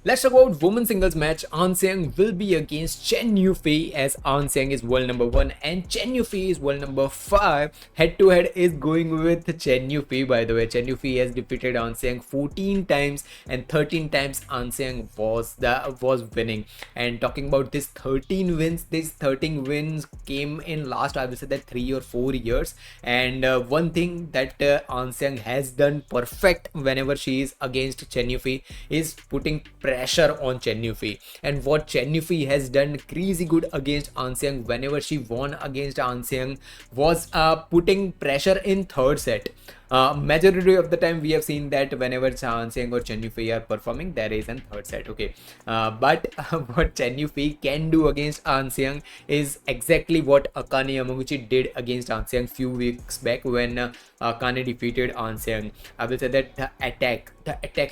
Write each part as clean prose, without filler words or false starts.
Let's talk about women's singles match. An Xiang will be against Chen Yufei, as An Xiang is world number 1 and Chen Yufei is world number 5. Head to head is going with Chen Yufei, by the way. Chen Yufei has defeated An Xiang 14 times and 13 times An Xiang was winning. And talking about these 13 wins, these 13 wins came in last, I will say that 3 or 4 years. And one thing that An Xiang has done perfect whenever she is against Chen Yufei is putting pressure on Chen Yufei. And what Chen Yufei has done crazy good against An Xiang whenever she won against An Xiang was putting pressure in third set. Majority of the time we have seen that whenever An Xiang or Chen Yufei are performing, there is an third set. Okay, but what Chen Yufei can do against An Xiang is exactly what Akane Yamaguchi did against An Xiang few weeks back when Akane defeated An Xiang. I will say that the attack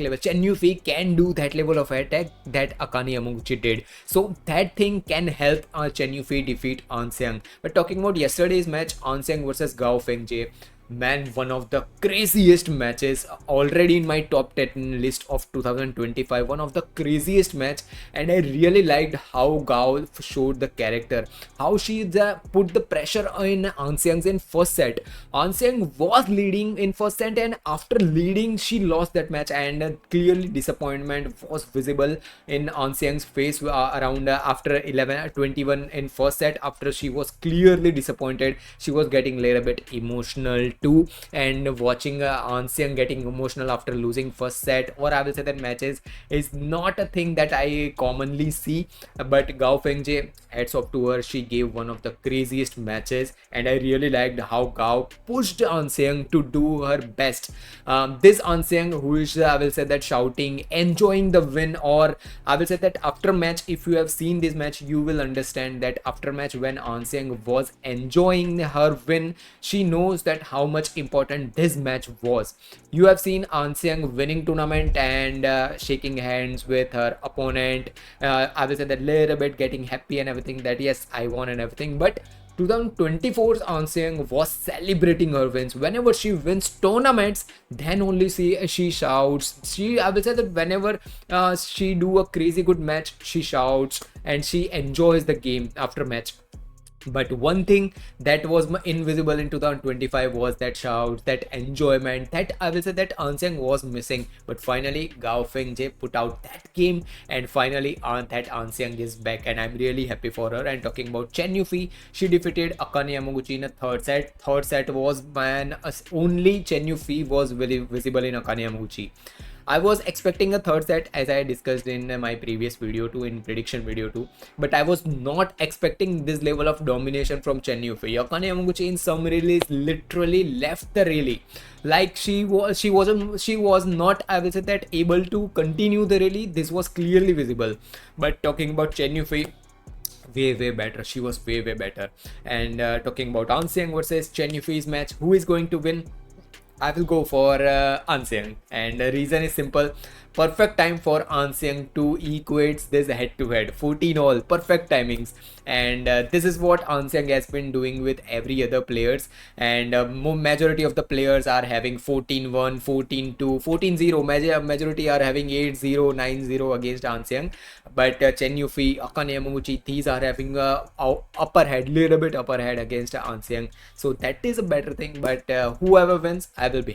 level, Chen Yufei can do that level of attack that Akane Yamaguchi did. So that thing can help Chen Yufei defeat An Xiang. But talking about yesterday's match, An Xiang versus Gao Fengjie, man, one of the craziest matches, already in my top 10 list of 2025, one of the craziest match. And I really liked how Gao showed the character, how she put the pressure in An Xiang's in first set. An Xiang was leading in first set, and after leading she lost that match, and clearly disappointment was visible in An Xiang's face around after 11-21 in first set. After she was clearly disappointed, she was getting a little bit emotional too. And watching An Xiang getting emotional after losing first set, or I will say that matches, is not a thing that I commonly see. But Gao Fengjie, hats off to her, she gave one of the craziest matches, and I really liked how Gao pushed An Xiang to do her best. This An Xiang who is, I will say that, shouting, enjoying the win, or I will say that after match, if you have seen this match, you will understand that after match when An Xiang was enjoying her win, she knows that how much important this match was. You have seen An Xiang winning tournament and shaking hands with her opponent. I will say that little bit getting happy and everything, that yes, I won and everything. But 2024's An Xiang was celebrating her wins. Whenever she wins tournaments, then only she shouts. I will say that whenever she do a crazy good match, she shouts and she enjoys the game after match. But one thing that was invisible in 2025 was that shout, that enjoyment, that I will say that An Xiang was missing. But finally Gao Fengjie put out that game, and finally that An Xiang is back, and I'm really happy for her. And talking about Chen Yufei, she defeated Akane Yamaguchi in a third set. Third set was, man, only Chen Yufei was very visible in Akane Yamaguchi. I was expecting a third set, as I discussed in my previous video too, in prediction video too, but I was not expecting this level of domination from Chen Yufei. Akane Yamaguchi in some release literally left the rally, like she was not, I will say that, able to continue the rally. This was clearly visible. But talking about Chen Yufei, way better. She was way better. And talking about An Xiang versus Chen Yufei's match, who is going to win? I will go for An Xiang, and the reason is simple. Perfect time for An Xiang to equate this head-to-head. 14 all, perfect timings. And this is what An Xiang has been doing with every other players. And majority of the players are having 14-1, 14-2, 14-0. Majority are having 8-0, 9-0 against An Xiang. But Chen Yufei, Akane Yamaguchi, these are having upper head, little bit upper head against An Xiang. So that is a better thing. But whoever wins, I will be